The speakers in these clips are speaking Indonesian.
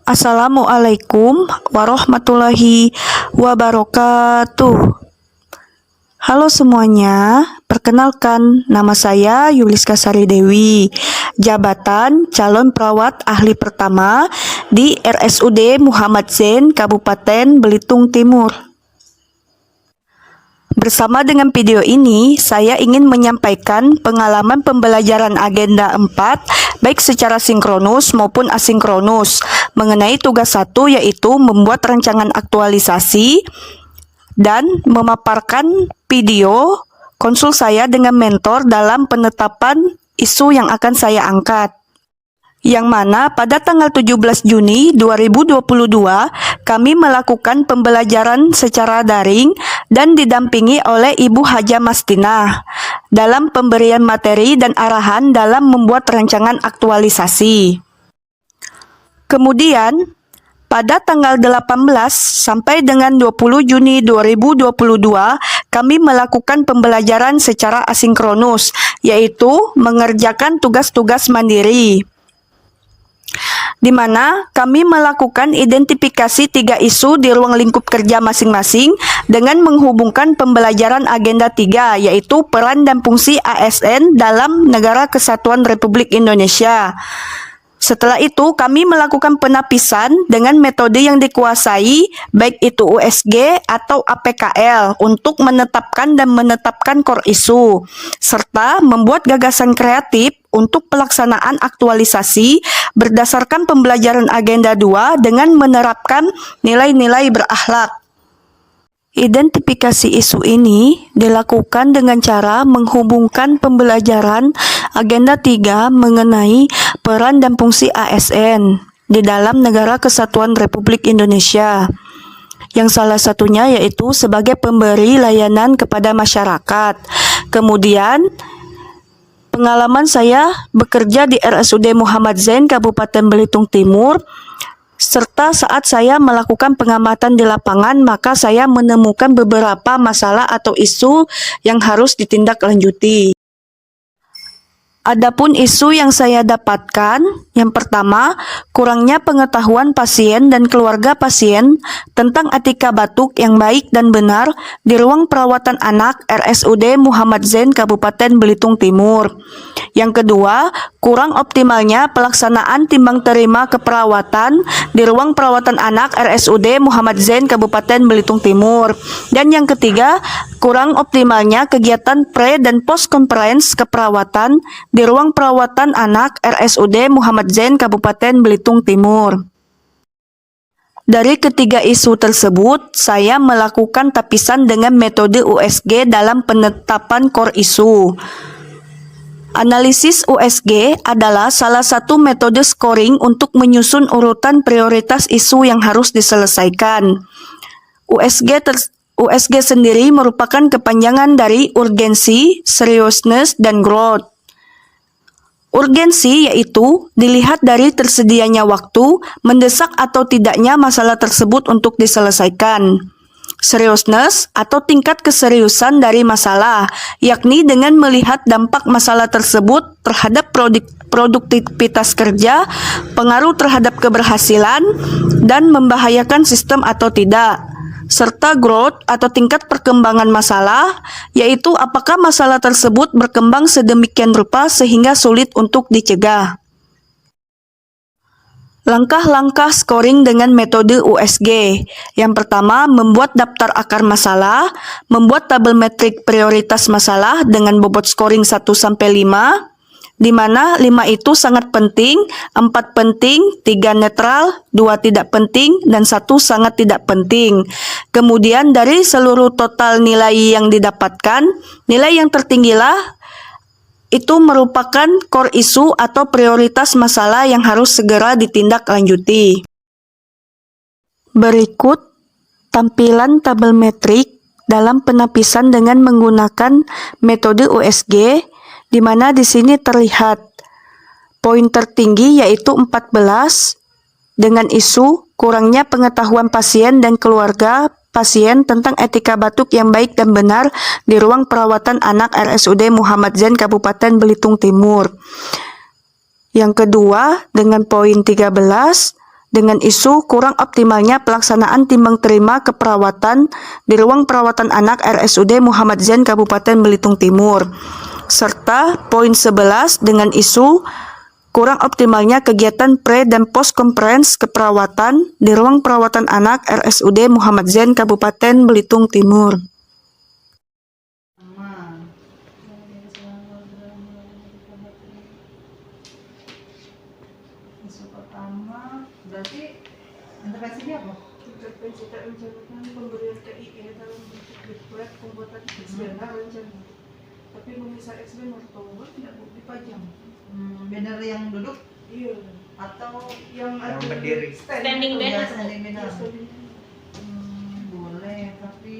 Assalamualaikum warahmatullahi wabarakatuh. Halo semuanya, perkenalkan nama saya Yuliska Sari Dewi, jabatan calon perawat ahli pertama di RSUD Muhammad Zain, Kabupaten Belitung Timur. Bersama dengan video ini, saya ingin menyampaikan pengalaman pembelajaran agenda 4, baik secara sinkronus maupun asinkronus, mengenai tugas 1 yaitu membuat rancangan aktualisasi dan memaparkan video konsul saya dengan mentor dalam penetapan isu yang akan saya angkat. Yang mana pada tanggal 17 Juni 2022 kami melakukan pembelajaran secara daring dan didampingi oleh Ibu Haja Mastinah dalam pemberian materi dan arahan dalam membuat rancangan aktualisasi. Kemudian pada tanggal 18 sampai dengan 20 Juni 2022 kami melakukan pembelajaran secara asinkronus, yaitu mengerjakan tugas-tugas mandiri, di mana kami melakukan identifikasi 3 isu di ruang lingkup kerja masing-masing dengan menghubungkan pembelajaran agenda 3, yaitu peran dan fungsi ASN dalam Negara Kesatuan Republik Indonesia. Setelah itu, kami melakukan penapisan dengan metode yang dikuasai, baik itu USG atau APKL, untuk menetapkan core isu, serta membuat gagasan kreatif untuk pelaksanaan aktualisasi berdasarkan pembelajaran agenda 2 dengan menerapkan nilai-nilai berakhlak. Identifikasi isu ini dilakukan dengan cara menghubungkan pembelajaran agenda 3 mengenai peran dan fungsi ASN di dalam Negara Kesatuan Republik Indonesia, yang salah satunya yaitu sebagai pemberi layanan kepada masyarakat. Kemudian pengalaman saya bekerja di RSUD Muhammad Zain, Kabupaten Belitung Timur, serta saat saya melakukan pengamatan di lapangan, maka saya menemukan beberapa masalah atau isu yang harus ditindaklanjuti. Adapun isu yang saya dapatkan, yang pertama, kurangnya pengetahuan pasien dan keluarga pasien tentang etika batuk yang baik dan benar di ruang perawatan anak RSUD Muhammad Zain, Kabupaten Belitung Timur. Yang kedua, kurang optimalnya pelaksanaan timbang terima keperawatan di ruang perawatan anak RSUD Muhammad Zain, Kabupaten Belitung Timur. Dan yang ketiga, kurang optimalnya kegiatan pre dan post conference keperawatan di ruang perawatan anak RSUD Muhammad Zain, Kabupaten Belitung Timur. Dari ketiga isu tersebut, saya melakukan tapisan dengan metode USG dalam penetapan core isu. Analisis USG adalah salah satu metode scoring untuk menyusun urutan prioritas isu yang harus diselesaikan. USG sendiri merupakan kepanjangan dari urgensi, seriousness, dan growth. Urgensi yaitu dilihat dari tersedianya waktu, mendesak atau tidaknya masalah tersebut untuk diselesaikan. Seriousness atau tingkat keseriusan dari masalah, yakni dengan melihat dampak masalah tersebut terhadap produktivitas kerja, pengaruh terhadap keberhasilan, dan membahayakan sistem atau tidak. Serta growth atau tingkat perkembangan masalah, yaitu apakah masalah tersebut berkembang sedemikian rupa sehingga sulit untuk dicegah. Langkah-langkah scoring dengan metode USG. Yang pertama, membuat daftar akar masalah, membuat tabel metrik prioritas masalah dengan bobot scoring 1-5, di mana 5 itu sangat penting, 4 penting, 3 netral, 2 tidak penting, dan 1 sangat tidak penting. Kemudian dari seluruh total nilai yang didapatkan, nilai yang tertinggilah itu merupakan core isu atau prioritas masalah yang harus segera ditindaklanjuti. Berikut tampilan tabel metrik dalam penapisan dengan menggunakan metode USG, di mana di sini terlihat poin tertinggi yaitu 14 dengan isu kurangnya pengetahuan pasien dan keluarga pasien tentang etika batuk yang baik dan benar di ruang perawatan anak RSUD Muhammad Zain, Kabupaten Belitung Timur. Yang kedua, dengan poin 13, dengan isu kurang optimalnya pelaksanaan timbang terima keperawatan di ruang perawatan anak RSUD Muhammad Zain Kabupaten Belitung Timur. Serta poin 11 dengan isu kurang optimalnya kegiatan pre dan post conference keperawatan di ruang perawatan anak RSUD Muhammad Zain Kabupaten Belitung Timur. Isu pertama berarti intervensinya apa? Intervensi tak rencanakan pemberian KIE dalam bentuk diklat pembuatan XBNR rencana. Tapi memisah XBNR Oktober tidak dipajang. Banner yang duduk Iya. atau Yang ada berdiri. standing ya, banner. standing banner? Standing. Boleh, tapi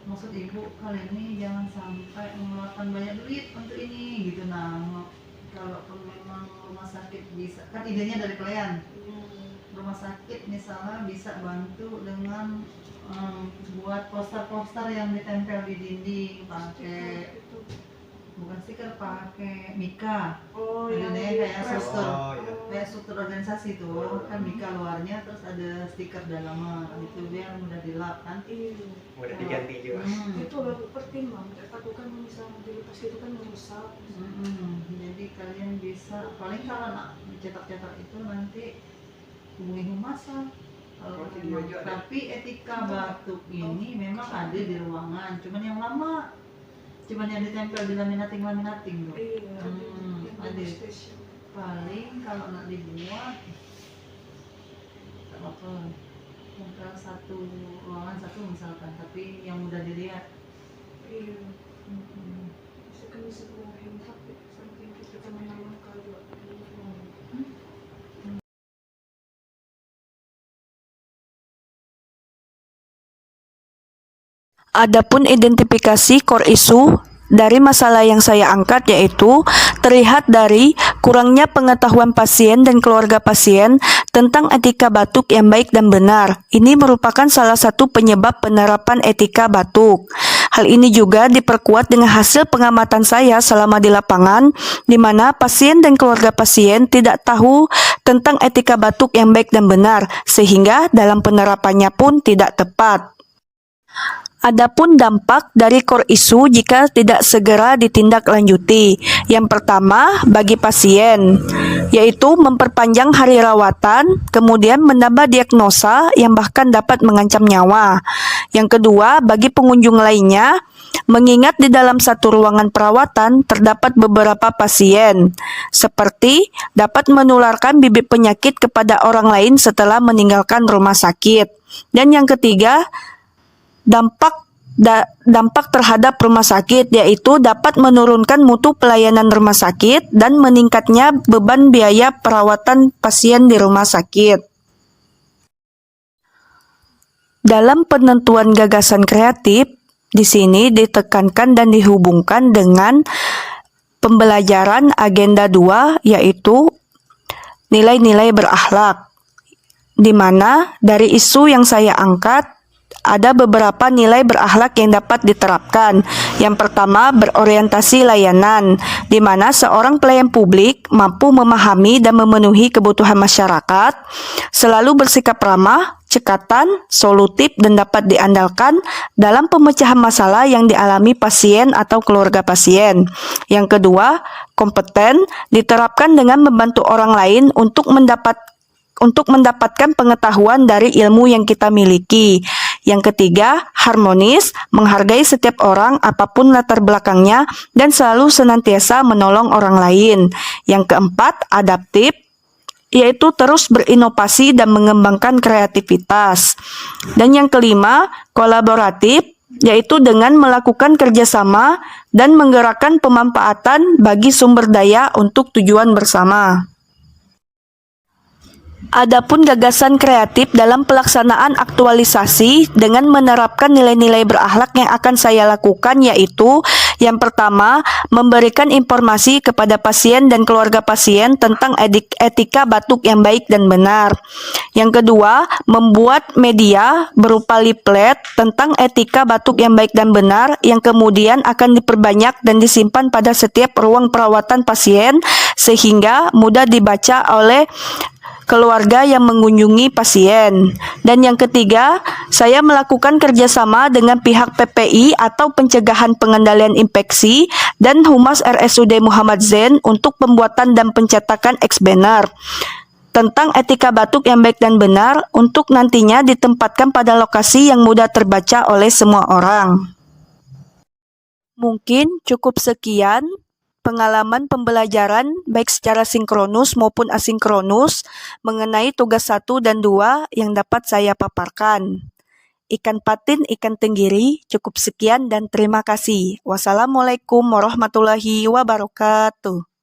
maksud ibu kali ini jangan sampai mengeluarkan banyak duit untuk ini gitu. Nah, kalaupun memang rumah sakit bisa, kan idenya dari klien. Rumah sakit misalnya bisa bantu dengan buat poster-poster yang ditempel di dinding pakai bukan stiker, pakai mika. Oh, Ada yang deh di kayak press. struktur. Oh, iya. Kayak struktur organisasi tuh kan mika luarnya terus ada stiker dalamnya itu biar mudah dilap kan. Iya. Mudah diganti juga. Itu lalu pertimbang. Takutkan misalnya di pas itu kan merusak. Jadi kalian bisa paling kalau nak cetak-cetak itu nanti hubungi humas lah. Kalau Video memang. juga ada. Tapi etika batuk ini memang ada di ruangan, cuman yang lama, cuman yang ditempel di laminating loh. Iya. Yang ada. di station. Paling kalau nak dibuat tak apa, tempel satu ruangan satu misalkan, tapi yang mudah dilihat. Iya. Bisa kan bisa keluarin tapi samping kita menang kalau Adapun identifikasi core issue dari masalah yang saya angkat yaitu terlihat dari kurangnya pengetahuan pasien dan keluarga pasien tentang etika batuk yang baik dan benar. Ini merupakan salah satu penyebab penerapan etika batuk. Hal ini juga diperkuat dengan hasil pengamatan saya selama di lapangan, di mana pasien dan keluarga pasien tidak tahu tentang etika batuk yang baik dan benar, sehingga dalam penerapannya pun tidak tepat. Adapun dampak dari core issue jika tidak segera ditindaklanjuti. Yang pertama, bagi pasien, yaitu memperpanjang hari rawatan, kemudian menambah diagnosa yang bahkan dapat mengancam nyawa. Yang kedua, bagi pengunjung lainnya, mengingat di dalam satu ruangan perawatan terdapat beberapa pasien, seperti dapat menularkan bibit penyakit kepada orang lain setelah meninggalkan rumah sakit. Dan yang ketiga, dampak terhadap rumah sakit, yaitu dapat menurunkan mutu pelayanan rumah sakit dan meningkatnya beban biaya perawatan pasien di rumah sakit. Dalam penentuan gagasan kreatif, di sini ditekankan dan dihubungkan dengan pembelajaran agenda 2, yaitu nilai-nilai berakhlak, di mana dari isu yang saya angkat ada beberapa nilai berakhlak yang dapat diterapkan. Yang pertama, berorientasi layanan, di mana seorang pelayan publik mampu memahami dan memenuhi kebutuhan masyarakat, selalu bersikap ramah, cekatan, solutif, dan dapat diandalkan dalam pemecahan masalah yang dialami pasien atau keluarga pasien. Yang kedua, kompeten, diterapkan dengan membantu orang lain untuk mendapatkan pengetahuan dari ilmu yang kita miliki. Yang ketiga, harmonis, menghargai setiap orang apapun latar belakangnya dan selalu senantiasa menolong orang lain. Yang keempat, adaptif, yaitu terus berinovasi dan mengembangkan kreativitas. Dan yang kelima, kolaboratif, yaitu dengan melakukan kerjasama dan menggerakkan pemanfaatan bagi sumber daya untuk tujuan bersama. Adapun gagasan kreatif dalam pelaksanaan aktualisasi dengan menerapkan nilai-nilai berakhlak yang akan saya lakukan yaitu yang pertama, memberikan informasi kepada pasien dan keluarga pasien tentang etika batuk yang baik dan benar. Yang kedua, membuat media berupa leaflet tentang etika batuk yang baik dan benar yang kemudian akan diperbanyak dan disimpan pada setiap ruang perawatan pasien sehingga mudah dibaca oleh keluarga yang mengunjungi pasien. Dan yang ketiga, saya melakukan kerjasama dengan pihak PPI atau Pencegahan Pengendalian Infeksi dan Humas RSUD Muhammad Zain untuk pembuatan dan pencetakan ex-banner tentang etika batuk yang baik dan benar untuk nantinya ditempatkan pada lokasi yang mudah terbaca oleh semua orang. Mungkin cukup sekian pengalaman pembelajaran baik secara sinkronus maupun asinkronus mengenai tugas 1 dan 2 yang dapat saya paparkan. Ikan patin, ikan tenggiri, cukup sekian dan terima kasih. Wassalamualaikum warahmatullahi wabarakatuh.